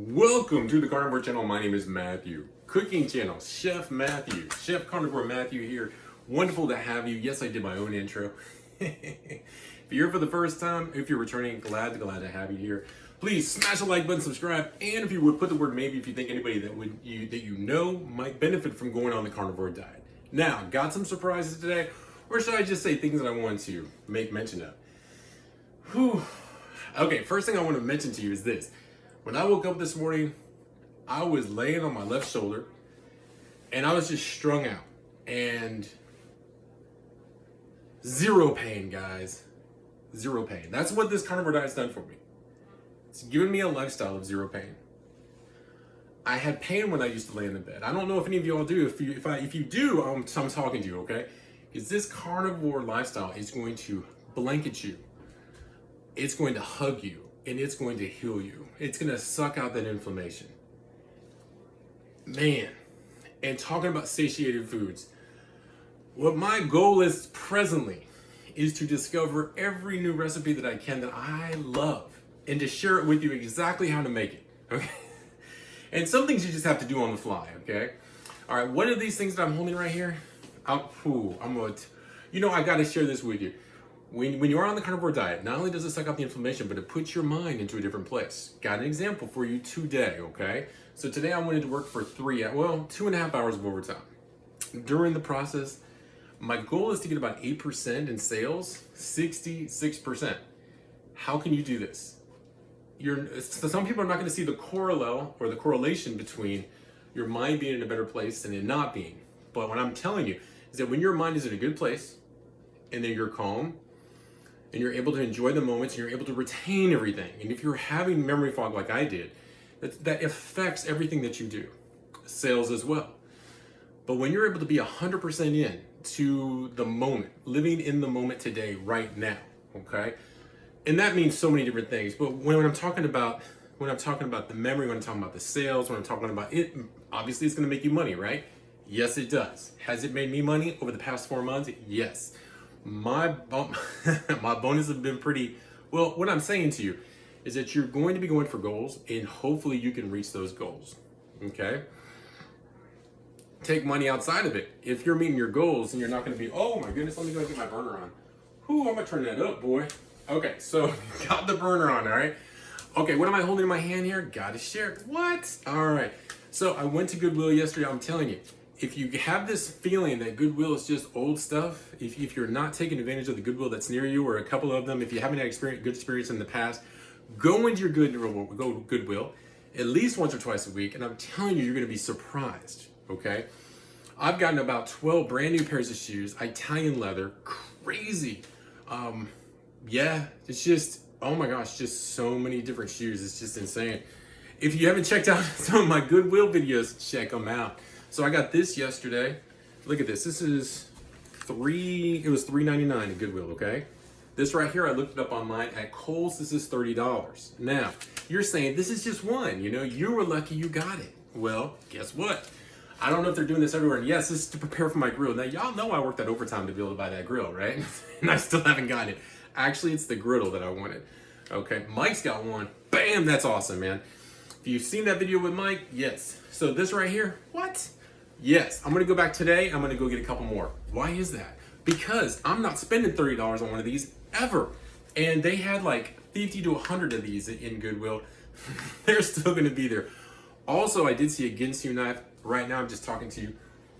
Welcome to the Carnivore channel. My name is Matthew. Cooking channel, Chef Matthew. Chef Carnivore Matthew here. Wonderful to have you. Yes, I did my own intro. If you're here for the first time, if you're returning, glad to have you here. Please smash the like button, subscribe, and if you would, put the word maybe if you think anybody that you know might benefit from going on the carnivore diet. Now, got some surprises today, or should I just say things that I want to make mention of? Whew. Okay, first thing I want to mention to you is this. When I woke up this morning, I was laying on my left shoulder and I was just strung out and zero pain, guys. Zero pain. That's what this carnivore diet's done for me. It's given me a lifestyle of zero pain. I had pain when I used to lay in the bed. I don't know if any of you all do. If you do, I'm talking to you, okay? Because this carnivore lifestyle is going to blanket you. It's going to hug you. And it's going to heal you. It's going to suck out that inflammation. Man, and talking about satiated foods, what my goal is presently is to discover every new recipe that I can that I love and to share it with you exactly how to make it, okay? And some things you just have to do on the fly, okay? All right, what are these things that I'm holding right here? I got to share this with you. When you are on the carnivore diet, not only does it suck out the inflammation, but it puts your mind into a different place. Got an example for you today, okay? So today I wanted to work for 2.5 hours of overtime. During the process, my goal is to get about 8% in sales, 66%. How can you do this? Some people are not going to see the correlation between your mind being in a better place and it not being. But what I'm telling you is that when your mind is in a good place, and then you're calm, and you're able to enjoy the moments, and you're able to retain everything. And if you're having memory fog like I did, that affects everything that you do, sales as well. But when you're able to be 100% in to the moment, living in the moment today, right now, okay? And that means so many different things. But when I'm talking about the memory, when I'm talking about the sales, when I'm talking about it, obviously it's going to make you money, right? Yes, it does. Has it made me money over the past 4 months? Yes. My bonus have been pretty, well, what I'm saying to you is that you're going to be going for goals and hopefully you can reach those goals, okay? Take money outside of it. If you're meeting your goals and you're not gonna be, oh my goodness, let me go get my burner on. Whew, I'm gonna turn that up, boy. Okay, so got the burner on, all right? Okay, what am I holding in my hand here? Gotta share. What? All right, so I went to Goodwill yesterday, I'm telling you, if you have this feeling that Goodwill is just old stuff, if you're not taking advantage of the Goodwill that's near you or a couple of them, if you haven't had good experience in the past, go into your Goodwill at least once or twice a week, and I'm telling you, you're going to be surprised, okay? I've gotten about 12 brand new pairs of shoes, Italian leather, crazy. Yeah, it's just, oh my gosh, just so many different shoes. It's just insane. If you haven't checked out some of my Goodwill videos, check them out. So I got this yesterday. Look at this. This is it was $3.99 at Goodwill, okay? This right here, I looked it up online at Kohl's. This is $30. Now, you're saying this is just one. You were lucky you got it. Well, guess what? I don't know if they're doing this everywhere. And yes, this is to prepare for my grill. Now, y'all know I worked that overtime to be able to buy that grill, right? And I still haven't gotten it. Actually, it's the griddle that I wanted. Okay, Mike's got one. Bam, that's awesome, man. If you've seen that video with Mike, yes. So this right here, what? Yes, I'm gonna go back today. I'm gonna go get a couple more. Why is that? Because I'm not spending $30 on one of these ever. And they had like 50 to 100 of these in Goodwill. They're still gonna be there. Also, I did see a Ginsu knife. Right now, I'm just talking to you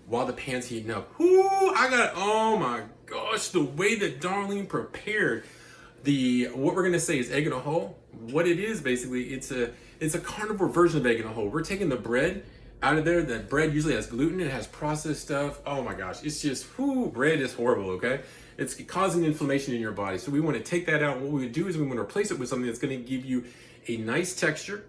while the pan's heating up. Oh my gosh, the way that Darlene prepared what we're gonna say is egg in a hole. What it is, basically, it's a carnivore version of egg in a hole. We're taking the bread out of there. That bread usually has gluten, it has processed stuff. Oh my gosh, it's just, bread is horrible, okay? It's causing inflammation in your body. So we want to take that out. What we would do is we want to replace it with something that's going to give you a nice texture.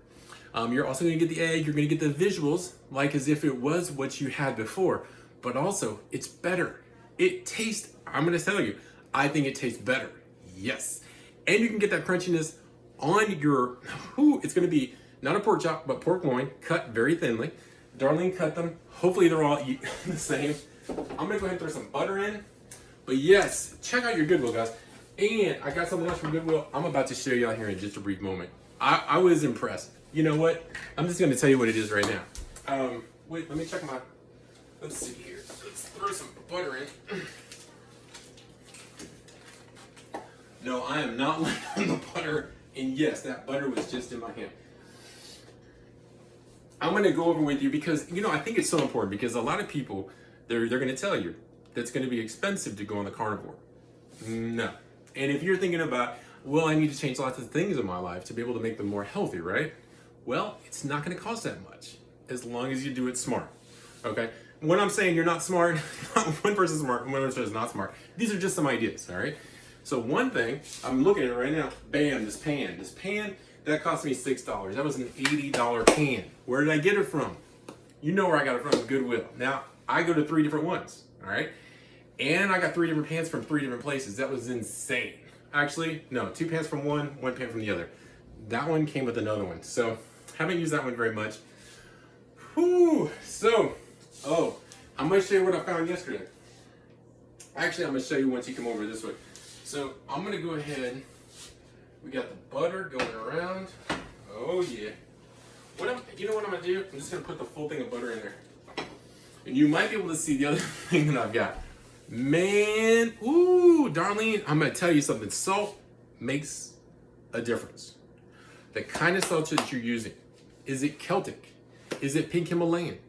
You're also going to get the egg, you're going to get the visuals, like as if it was what you had before. But also, it's better. It tastes, I'm going to tell you, I think it tastes better. Yes. And you can get that crunchiness on your, it's going to be not a pork chop, but pork loin, cut very thinly. Darlene cut them. Hopefully they're all the same. I'm gonna go ahead and throw some butter in. But yes, check out your Goodwill, guys. And I got something else from Goodwill I'm about to show you out here in just a brief moment. I was impressed. You know what? I'm just going to tell you what it is right now. Wait, let me check my, let's see here. Let's throw some butter in. No, I am not laying on the butter. And yes, that butter was just in my hand. I'm going to go over with you because, you know, I think it's so important because a lot of people, they're going to tell you that's going to be expensive to go on the carnivore. No. And if you're thinking about, well, I need to change lots of things in my life to be able to make them more healthy, right? Well, it's not going to cost that much as long as you do it smart. Okay? When I'm saying you're not smart, one person's smart and one person is not smart. These are just some ideas, all right? So one thing, I'm looking at it right now. Bam, this pan, that cost me $6. That was an $80 pan. Where did I get it from? You know where I got it from, Goodwill. Now, I go to 3 different ones, all right? And I got 3 different pans from 3 different places. That was insane. Actually, no, 2 pans from one pan from the other. That one came with another one. So, haven't used that one very much. Whew. So, I'm gonna show you what I found yesterday. Actually, I'm gonna show you once you come over this way. So, I'm gonna go ahead. We got the butter going around. Oh yeah. You know what I'm gonna do? I'm just gonna put the full thing of butter in there. And you might be able to see the other thing that I've got. Man, ooh, Darlene, I'm gonna tell you something. Salt makes a difference. The kind of salt that you're using, is it Celtic? Is it pink Himalayan?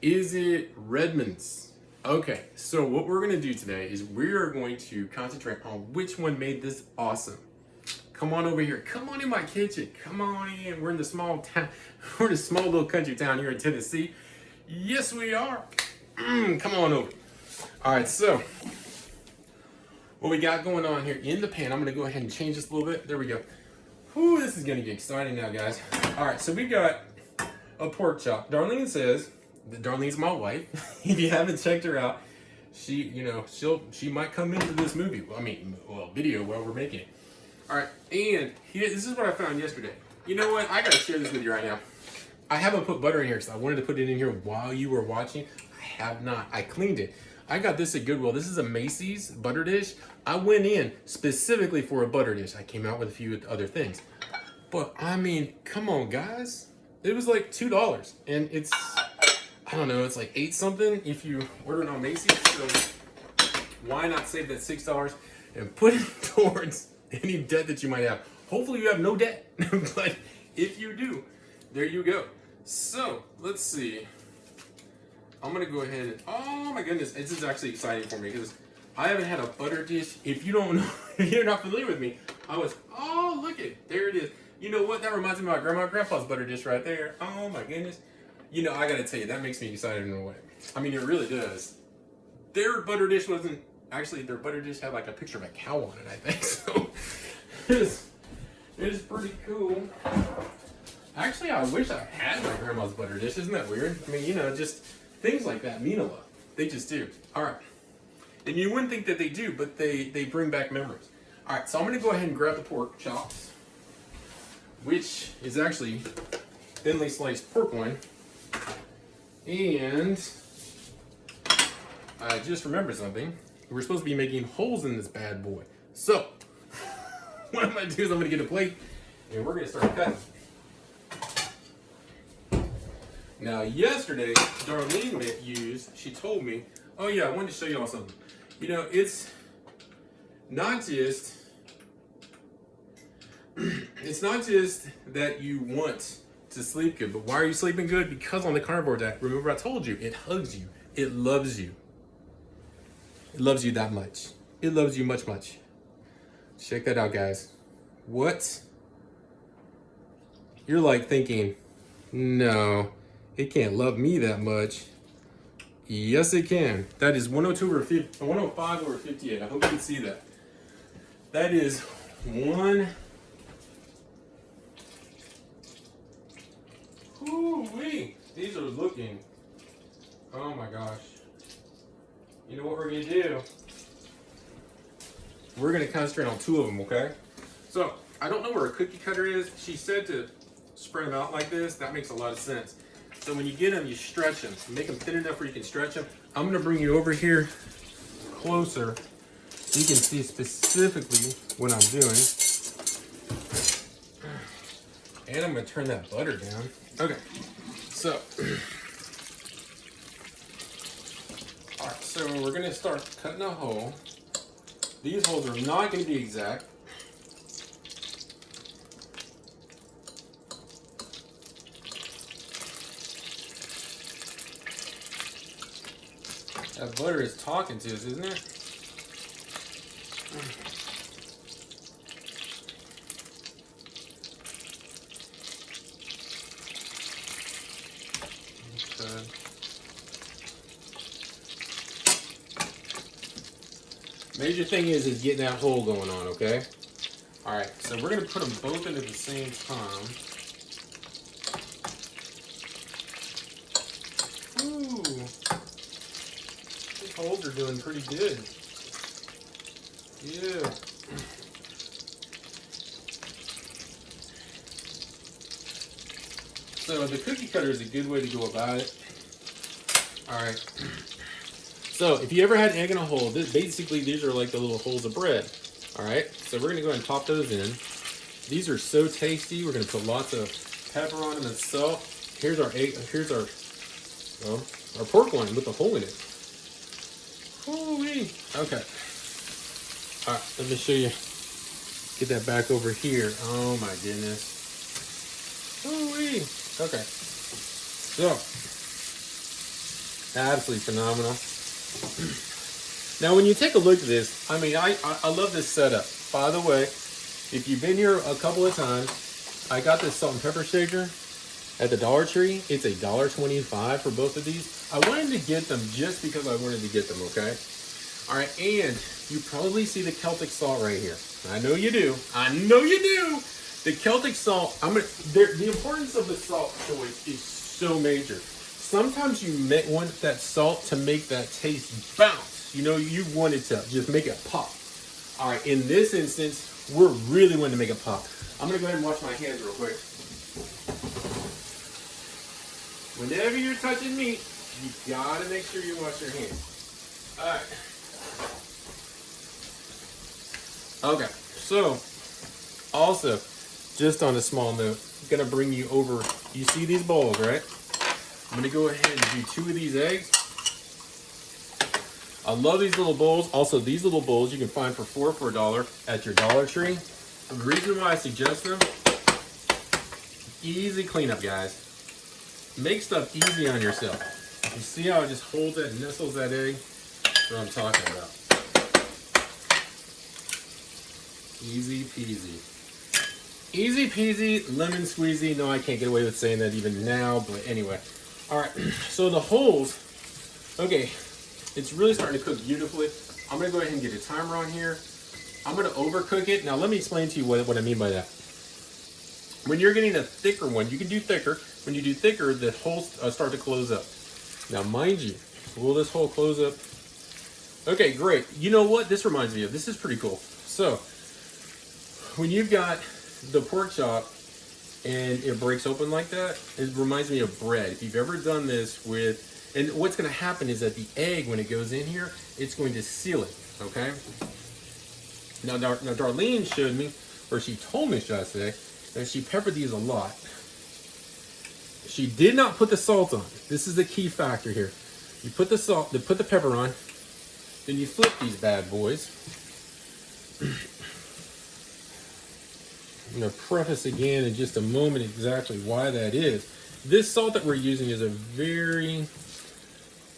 Is it Redmond's? Okay, so what we're gonna do today is we're going to concentrate on which one made this awesome. Come on over here. Come on in my kitchen. Come on in. We're in the small town. We're in a small little country town here in Tennessee. Yes, we are. Come on over. All right, so what we got going on here in the pan, I'm going to go ahead and change this a little bit. There we go. Whew, this is going to get exciting now, guys. All right, so we got a pork chop. Darlene says that Darlene's my wife. If you haven't checked her out, she might come into this movie. Video while we're making it. All right, and here, this is what I found yesterday. You know what? I got to share this with you right now. I haven't put butter in here because I wanted to put it in here while you were watching. I have not. I cleaned it. I got this at Goodwill. This is a Macy's butter dish. I went in specifically for a butter dish. I came out with a few other things. But, I mean, come on, guys. It was like $2. And it's, I don't know, it's like 8 something if you order it on Macy's. So, why not save that $6 and put it towards any debt that you might have? Hopefully you have no debt. But if you do, there you go. So, let's see. I'm gonna go ahead and, oh my goodness, this is actually exciting for me because I haven't had a butter dish. If you don't know, if you're not familiar with me, oh, look it, there it is. You know what, that reminds me of my grandma and grandpa's butter dish right there. Oh my goodness. You know, I gotta tell you, that makes me excited in a way. I mean, it really does. Their butter dish wasn't, actually their butter dish had like a picture of a cow on it, I think. So, it is pretty cool. Actually, I wish I had my grandma's butter dish. Isn't that weird? I mean, you know, just things like that mean a lot. They just do. All right. And you wouldn't think that they do, but they bring back memories. All right, so I'm going to go ahead and grab the pork chops, which is actually thinly sliced pork loin. And I just remembered something. We're supposed to be making holes in this bad boy. So, what I'm going to do is I'm going to get a plate, and we're going to start cutting. Now, yesterday, Darlene she told me, oh yeah, I wanted to show y'all something. You know, it's not just that you want to sleep good, but why are you sleeping good? Because on the carnivore diet, remember I told you, it hugs you, it loves you. It loves you that much. It loves you much, much. Check that out, guys. What? You're like thinking, no, it can't love me that much. Yes, it can. That is 105 over 58. I hope you can see that. That is one. Ooh-wee. These are looking. Oh my gosh. You know what we're gonna do? We're gonna concentrate on 2 of them, okay? So, I don't know where a cookie cutter is. She said to spread them out like this. That makes a lot of sense. So when you get them, you stretch them. Make them thin enough where you can stretch them. I'm gonna bring you over here closer so you can see specifically what I'm doing. And I'm gonna turn that butter down. Okay, so. All right, so we're gonna start cutting a hole. These holes are not gonna be exact. That butter is talking to us, isn't it? Okay. Major thing is getting that hole going on, okay? All right, so we're gonna put them both in at the same time. Ooh, these holes are doing pretty good. Yeah. So the cookie cutter is a good way to go about it. All right. So if you ever had egg in a hole, basically these are like the little holes of bread. All right. So we're gonna go ahead and pop those in. These are so tasty. We're gonna put lots of pepper on them and salt. Here's our egg. Here's our pork loin with the hole in it. Holy. Okay. All right. Let me show you. Get that back over here. Oh my goodness. Holy. Okay. So, absolutely phenomenal. Now, when you take a look at this, I mean, I love this setup. By the way, if you've been here a couple of times, I got this salt and pepper shaker at the Dollar Tree. It's $1.25 for both of these. I wanted to get them just because I wanted to get them, okay? All right, and you probably see the Celtic salt right here. I know you do. I know you do. The Celtic salt, the importance of the salt choice is so major. Sometimes you want that salt to make that taste bounce. You know, you want it to just make it pop. All right, in this instance, we're really wanting to make it pop. I'm gonna go ahead and wash my hands real quick. Whenever you're touching meat, you gotta make sure you wash your hands. All right. Okay, so also, just on a small note, I'm gonna bring you over. You see these bowls, right? I'm gonna go ahead and do 2 of these eggs. I love these little bowls. Also, these little bowls you can find for $4 for $1 at your Dollar Tree. The reason why I suggest them, easy cleanup, guys. Make stuff easy on yourself. You see how it just holds it and nestles that egg? That's what I'm talking about. Easy peasy. Easy peasy, lemon squeezy. No, I can't get away with saying that even now, but anyway. All right, so the holes, okay, it's really starting to cook beautifully. I'm gonna go ahead and get a timer on here. I'm gonna overcook it. Now let me explain to you what I mean by that. When you're getting a thicker one, you can do thicker. When you do thicker, the holes start to close up. Now mind you, will this hole close up? Okay, great. You know what this reminds me of? This is pretty cool. So, when you've got the pork chop and it breaks open like that, it reminds me of bread. If you've ever done this with, and what's gonna happen is that the egg, when it goes in here, it's going to seal it, okay? Now Darlene showed me, or she told me, should I say, that she peppered these a lot. She did not put the salt on. This is the key factor here. You put the salt, you put the pepper on, then you flip these bad boys. I'm going to preface again in just a moment exactly why that is. This salt that we're using is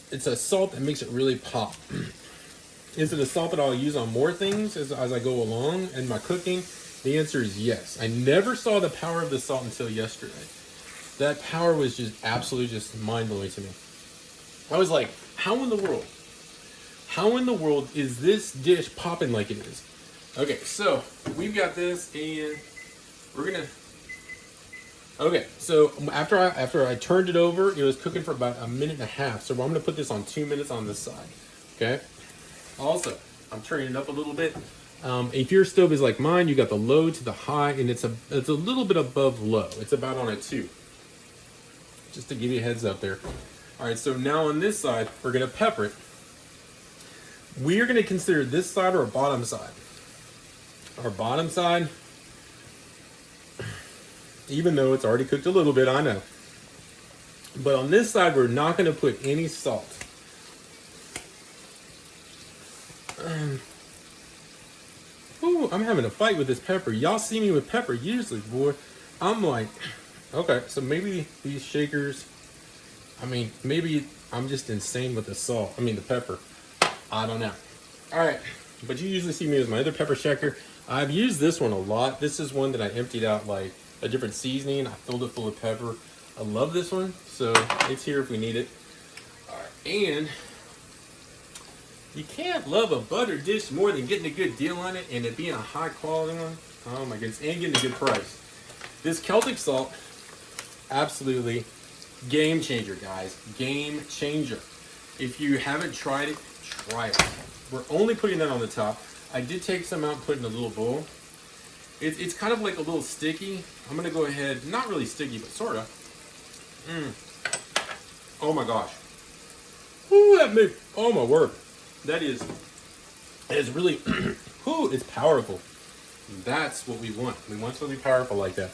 it's a salt that makes it really pop. Is it a salt that I'll use on more things as I go along in my cooking? The answer is yes. I never saw the power of the salt until yesterday. That power was just absolutely just mind-blowing to me. I was like, how in the world is this dish popping like it is? Okay, so we've got this and we're gonna, okay, so after I turned it over, it was cooking for about 1.5 minutes. So I'm gonna put this on 2 minutes on this side, okay? Also, I'm turning it up a little bit. If your stove is like mine, you got the low to the high, and it's a little bit above low. It's about on a 2. Just to give you a heads up there. All right, so now on this side, we're gonna pepper it. We are gonna consider this side our bottom side. Our bottom side, even though it's already cooked a little bit, I know. But on this side, we're not going to put any salt. Ooh, I'm having a fight with this pepper. Y'all see me with pepper usually, boy. I'm like, okay, so maybe these shakers, I mean, maybe I'm just insane with the salt. I mean, the pepper. I don't know. All right, but you usually see me with my other pepper shaker. I've used this one a lot. This is one that I emptied out like a different seasoning. I filled it full of pepper. I love this one, so it's here if we need it. All right, and you can't love a butter dish more than getting a good deal on it and it being a high quality one. Oh my goodness, and getting a good price. This Celtic salt, absolutely game changer, guys. Game changer. If you haven't tried it, try it. We're only putting that on the top. I did take some out and put in a little bowl. It's kind of like a little sticky. I'm gonna go ahead, not really sticky, but sorta. Oh my gosh. Ooh, that made, oh my word. That is really, ooh, it's powerful. That's what we want. We want something powerful like that.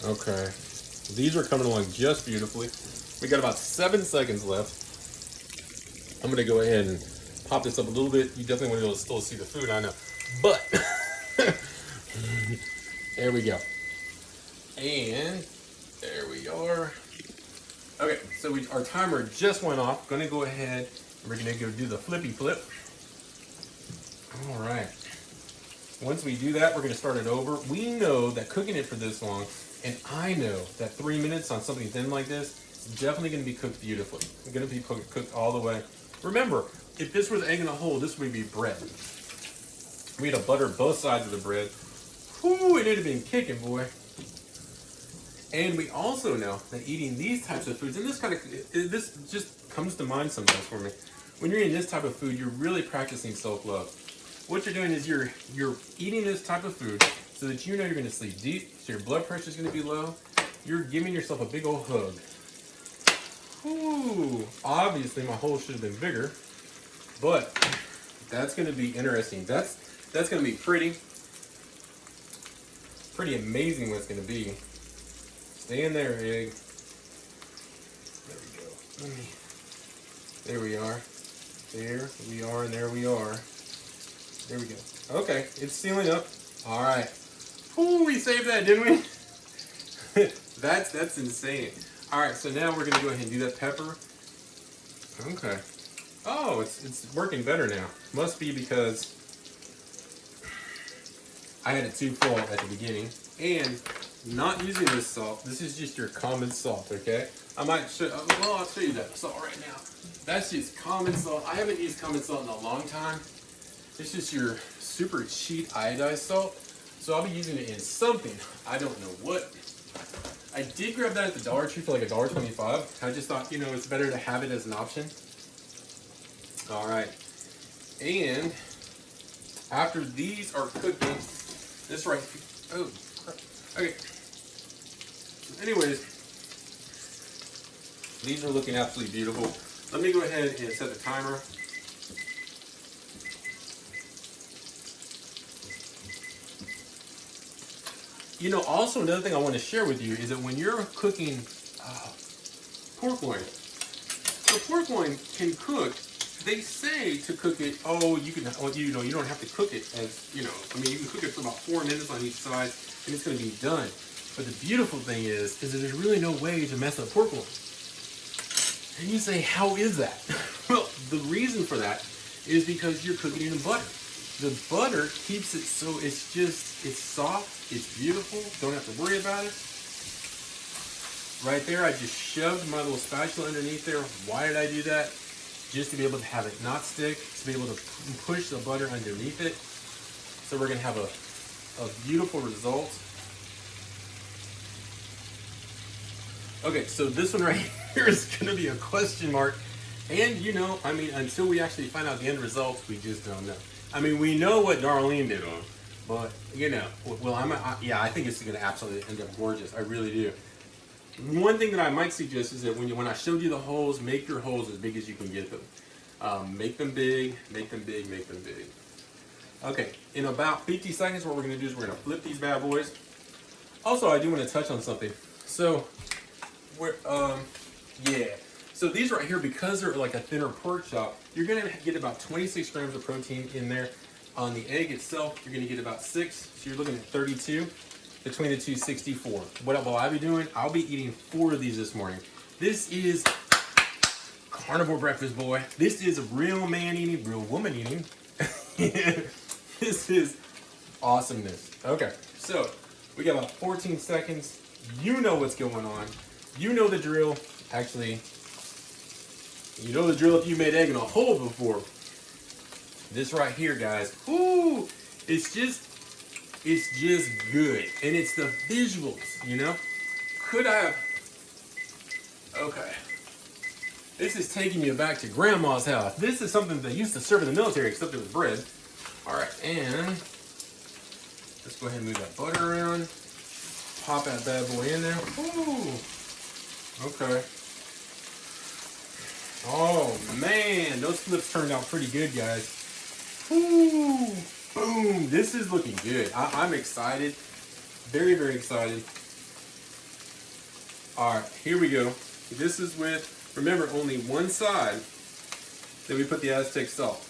Okay. These are coming along just beautifully. We got about 7 seconds left. I'm gonna go ahead and pop this up a little bit. You definitely want to be able to still see the food, I know. But, there we go. And there we are. Okay, so our timer just went off. Gonna go ahead and we're gonna go do the flippy flip. All right. Once we do that, we're gonna start it over. We know that cooking it for this long, and I know that 3 minutes on something thin like this is definitely gonna be cooked beautifully. It's gonna be cooked all the way. Remember, if this was egg in a hole, this would be bread. We had to butter both sides of the bread. Whoo, it would have been kicking, boy. And we also know that eating these types of foods, and this just comes to mind sometimes for me. When you're eating this type of food, you're really practicing self-love. What you're doing is you're eating this type of food so that you know you're going to sleep deep, so your blood pressure is going to be low. You're giving yourself a big old hug. Ooh, obviously my hole should have been bigger, but that's going to be interesting. That's going to be pretty amazing what it's going to be. Stay in there, egg. There we go. There we are. There we are, and there we are. There we go. Okay, it's sealing up. All right. Ooh, we saved that, didn't we? That's insane. All right, so now we're gonna go ahead and do that pepper. Okay. Oh, it's working better now. Must be because I had it too full at the beginning. And not using this salt. This is just your common salt, okay? I might show, well, I'll show you that salt right now. That's just common salt. I haven't used common salt in a long time. It's just your super cheap iodized salt. So I'll be using it in something. I don't know what. I did grab that at the Dollar Tree for like $1.25. I just thought, you know, it's better to have it as an option. All right. And after these are cooking, this right, oh, okay. So anyways, these are looking absolutely beautiful. Let me go ahead and set the timer. You know, also another thing I want to share with you is that when you're cooking pork loin, the pork loin can cook. They say to cook it, you don't have to cook it as, you know, I mean, you can cook it for about 4 minutes on each side and it's going to be done. But the beautiful thing is that there's really no way to mess up pork loin. And you say, how is that? Well, the reason for that is because you're cooking it in butter. The butter keeps it so it's soft, it's beautiful, don't have to worry about it. Right there, I just shoved my little spatula underneath there. Why did I do that? Just to be able to have it not stick, to be able to push the butter underneath it. So we're gonna have a beautiful result. Okay, so this one right here is gonna be a question mark. And you know, I mean, until we actually find out the end results, we just don't know. I mean, we know what Darlene did on, but you know, well, I think it's gonna absolutely end up gorgeous. I really do. One thing that I might suggest is that when I showed you the holes, make your holes as big as you can get them. Make them big, make them big, make them big. Okay, in about 50 seconds, what we're gonna do is we're gonna flip these bad boys. Also, I do want to touch on something. So, we're, yeah. So these right here, because they're like a thinner pork chop, you're gonna get about 26 grams of protein in there. On the egg itself, you're gonna get about 6, so you're looking at 32. Between the two, 64. What will I be doing? I'll be eating 4 of these this morning. This is carnivore breakfast, boy. This is real man eating, real woman eating. This is awesomeness. Okay, so we got about 14 seconds. You know what's going on. You know the drill. Actually, you know the drill if you made egg in a hole before. This right here, guys. Ooh, it's just good. And it's the visuals, you know? Could I have... Okay. This is taking me back to grandma's house. This is something they used to serve in the military, except it was bread. All right, and let's go ahead and move that butter around. Pop that bad boy in there. Ooh. Okay. Oh, man. Those flips turned out pretty good, guys. Ooh. Boom. This is looking good. I'm excited. Very, very excited. All right, here we go. This is with, remember, only one side that we put the Aztec salt.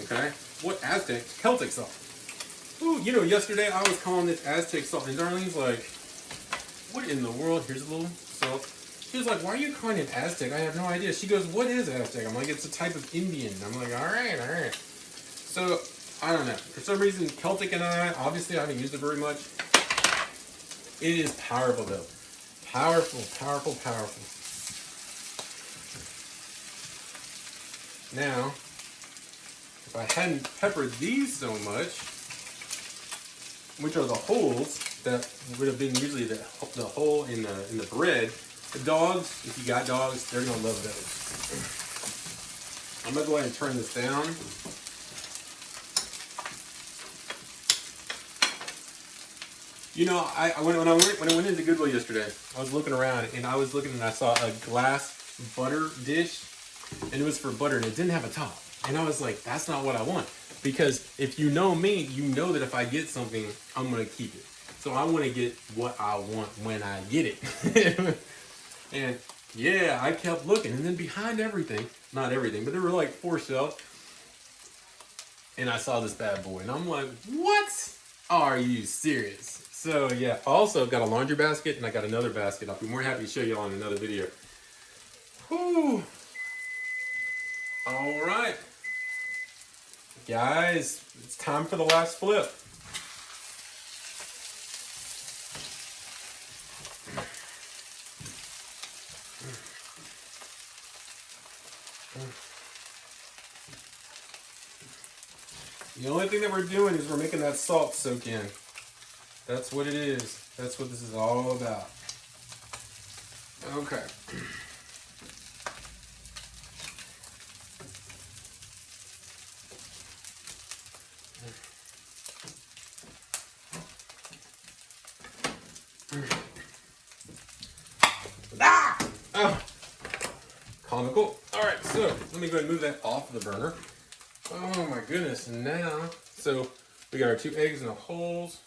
Okay? What Aztec? Celtic salt. Ooh, you know, yesterday I was calling this Aztec salt, and Darlene's like, what in the world? Here's a little salt. She was like, why are you calling it Aztec? I have no idea. She goes, what is Aztec? I'm like, it's a type of Indian. I'm like, all right, all right. So, I don't know. For some reason, Celtic and I, obviously I haven't used it very much. It is powerful, though. Powerful, powerful, powerful. Now, if I hadn't peppered these so much, which are the holes that would have been usually the hole in the bread, the dogs, if you got dogs, they're gonna love those. I'm gonna go ahead and turn this down. You know, when I went into Goodwill yesterday, I was looking around and I saw a glass butter dish, and it was for butter and it didn't have a top. And I was like, that's not what I want. Because if you know me, you know that if I get something, I'm gonna keep it. So I want to get what I want when I get it. And yeah, I kept looking, and then behind everything, not everything, but there were like 4 shelves, and I saw this bad boy, and I'm like, what? Are you serious? So yeah, also got a laundry basket, and I got another basket. I'll be more happy to show you all in another video. Whew. All right. Guys, it's time for the last flip. The only thing that we're doing is we're making that salt soak in. That's what it is. That's what this is all about. Okay. Ah! Oh. Comical. All right, so let me go ahead and move that off the burner. Oh my goodness, and now, so we got our 2 eggs in the holes.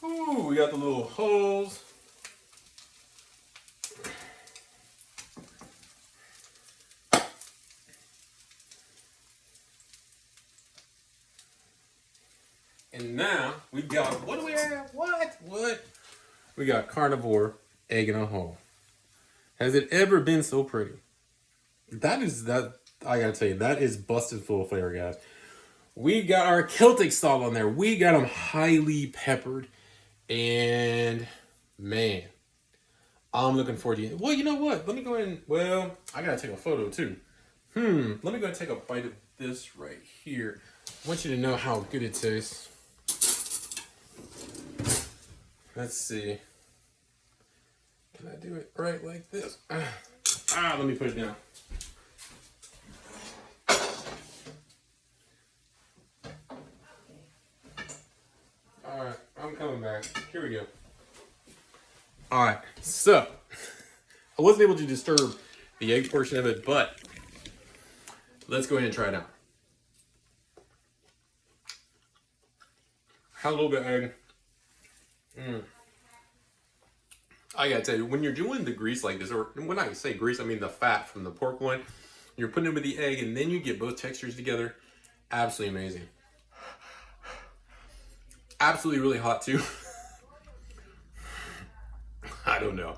Ooh, we got the little holes. And now we got, what do we have? What? We got carnivore egg in a hole. Has it ever been so pretty? I gotta tell you, that is busted full of flavor, guys. We got our Celtic salt on there. We got them highly peppered. And man, I'm looking forward to it. Well, you know what? Let me go ahead and, well, I gotta take a photo too. Let me go ahead and take a bite of this right here. I want you to know how good it tastes. Let's see. Can I do it right like this? Let me put it down. All right, I'm coming back. Here we go. All right, so I wasn't able to disturb the egg portion of it, but let's go ahead and try it out. Had a little bit of egg. I gotta tell you, when you're doing the grease like this, or when I say grease, I mean the fat from the pork loin, you're putting it with the egg, and then you get both textures together. Absolutely amazing. Absolutely really hot too. I don't know.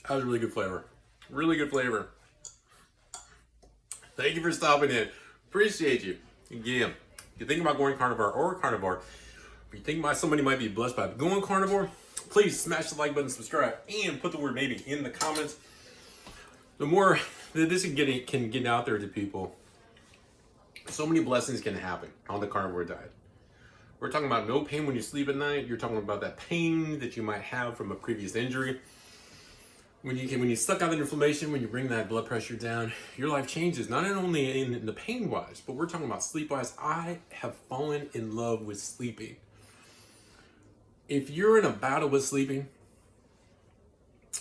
That was really good flavor. Really good flavor. Thank you for stopping in. Appreciate you. Again, if you think about going carnivore or carnivore, if you think about somebody might be blessed by going carnivore, please smash the like button, subscribe, and put the word maybe in the comments. The more that this can get out there to people, so many blessings can happen on the carnivore diet. We're talking about no pain when you sleep at night. You're talking about that pain that you might have from a previous injury. When you suck out the inflammation, when you bring that blood pressure down, your life changes. Not only in the pain wise, but we're talking about sleep wise. I have fallen in love with sleeping. If you're in a battle with sleeping,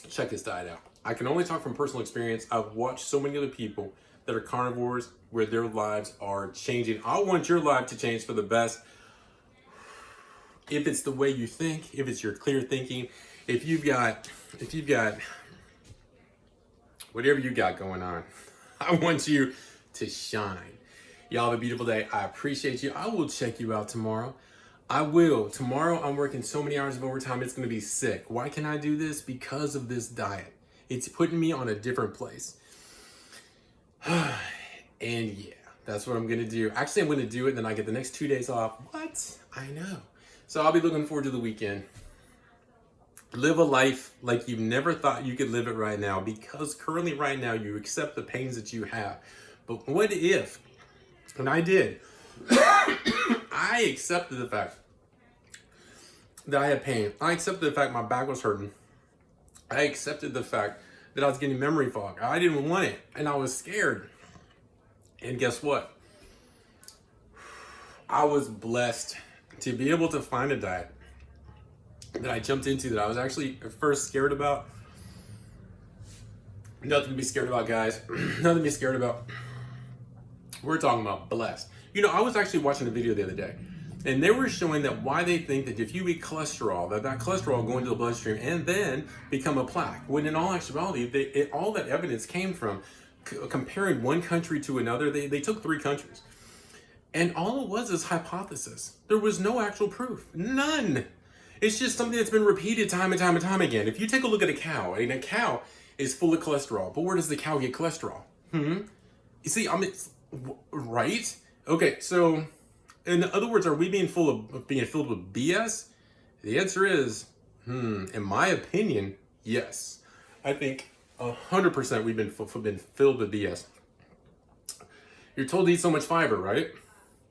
check this diet out. I can only talk from personal experience. I've watched so many other people that are carnivores where their lives are changing. I want your life to change for the best. If it's the way you think, if it's your clear thinking, if you've got whatever you got going on, I want you to shine. Y'all have a beautiful day. I appreciate you. I will check you out tomorrow. I will. Tomorrow I'm working so many hours of overtime, it's going to be sick. Why can I do this? Because of this diet. It's putting me on a different place. And yeah, that's what I'm going to do. Actually, I'm going to do it, then I get the next 2 days off. What? I know. So I'll be looking forward to the weekend. Live a life like you've never thought you could live it right now, because currently right now you accept the pains that you have. But what if, and I did, I accepted the fact that I had pain. I accepted the fact my back was hurting. I accepted the fact that I was getting memory fog. I didn't want it, and I was scared. And guess what? I was blessed to be able to find a diet that I jumped into that I was actually at first scared about. Nothing to be scared about, guys. Nothing to be scared about. We're talking about blessed. You know, I was actually watching a video the other day, and they were showing that why they think that if you eat cholesterol, that cholesterol will go into the bloodstream and then become a plaque. When in all actuality, all that evidence came from comparing one country to another. They took 3 countries. And all it was is hypothesis. There was no actual proof. None. It's just something that's been repeated time and time and time again. If you take a look at a cow, and a cow is full of cholesterol, but where does the cow get cholesterol? You see, right? Okay, so in other words, are we being filled with BS? The answer is, in my opinion, yes. I think 100% we've been filled with BS. You're told to eat so much fiber, right?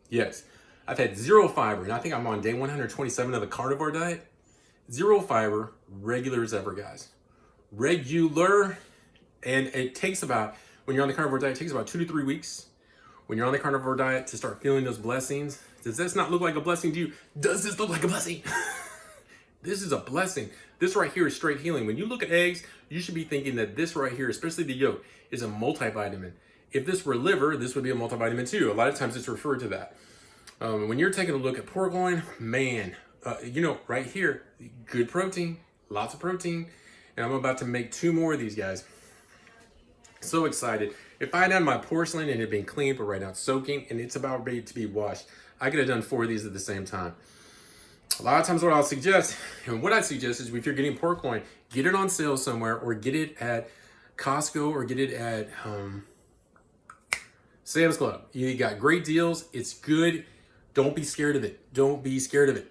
Yes. I've had 0 fiber, and I think I'm on day 127 of the carnivore diet. 0 fiber, regular as ever, guys. Regular, and it takes about, when you're on the carnivore diet, it takes about 2 to 3 weeks. When you're on the carnivore diet to start feeling those blessings. Does this not look like a blessing to you? Does this look like a blessing? This is a blessing. This right here is straight healing. When you look at eggs, you should be thinking that this right here, especially the yolk, is a multivitamin. If this were liver, this would be a multivitamin too. A lot of times it's referred to that. When you're taking a look at pork loin, man, you know, right here, good protein, lots of protein. And I'm about to make 2 more of these, guys. So excited. If I had had my porcelain and it had been clean, but right now it's soaking and it's about ready to be washed, I could have done 4 of these at the same time. A lot of times what I'll suggest, and what I suggest is if you're getting pork loin, get it on sale somewhere, or get it at Costco, or get it at Sam's Club. You got great deals. It's good. Don't be scared of it. Don't be scared of it.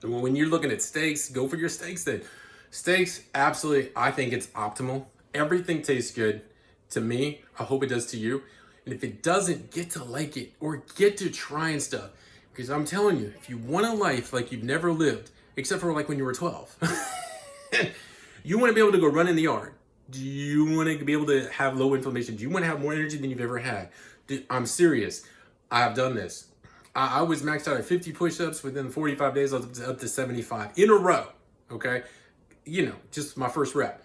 When you're looking at steaks, go for your steaks then. Steaks, absolutely, I think it's optimal. Everything tastes good to me. I hope it does to you. And if it doesn't, get to like it, or get to trying stuff. Because I'm telling you, if you want a life like you've never lived, except for like when you were 12, you want to be able to go run in the yard. Do you want to be able to have low inflammation? Do you want to have more energy than you've ever had? I'm serious. I've done this. I was maxed out at 50 push-ups within 45 days. I was up to 75 in a row. okay? You know, just my first rep.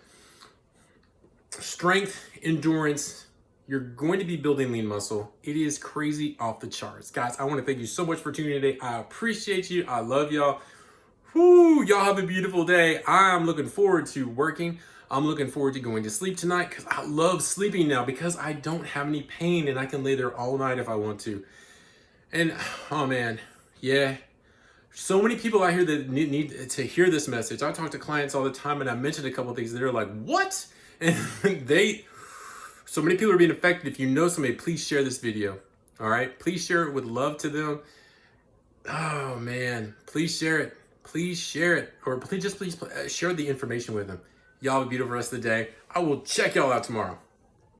Strength, endurance, you're going to be building lean muscle. It is crazy off the charts. Guys, I want to thank you so much for tuning in today. I appreciate you. I love y'all. Whoo, y'all have a beautiful day. I'm looking forward to working. I'm looking forward to going to sleep tonight because I love sleeping now because I don't have any pain and I can lay there all night if I want to. And, oh man, yeah. So many people out here that need to hear this message. I talk to clients all the time and I mentioned a couple of things. They're like, what? And so many people are being affected. If you know somebody, please share this video. All right? Please share it with love to them. Oh man, please share it. Please share it. Or please share the information with them. Y'all have a beautiful rest of the day. I will check y'all out tomorrow.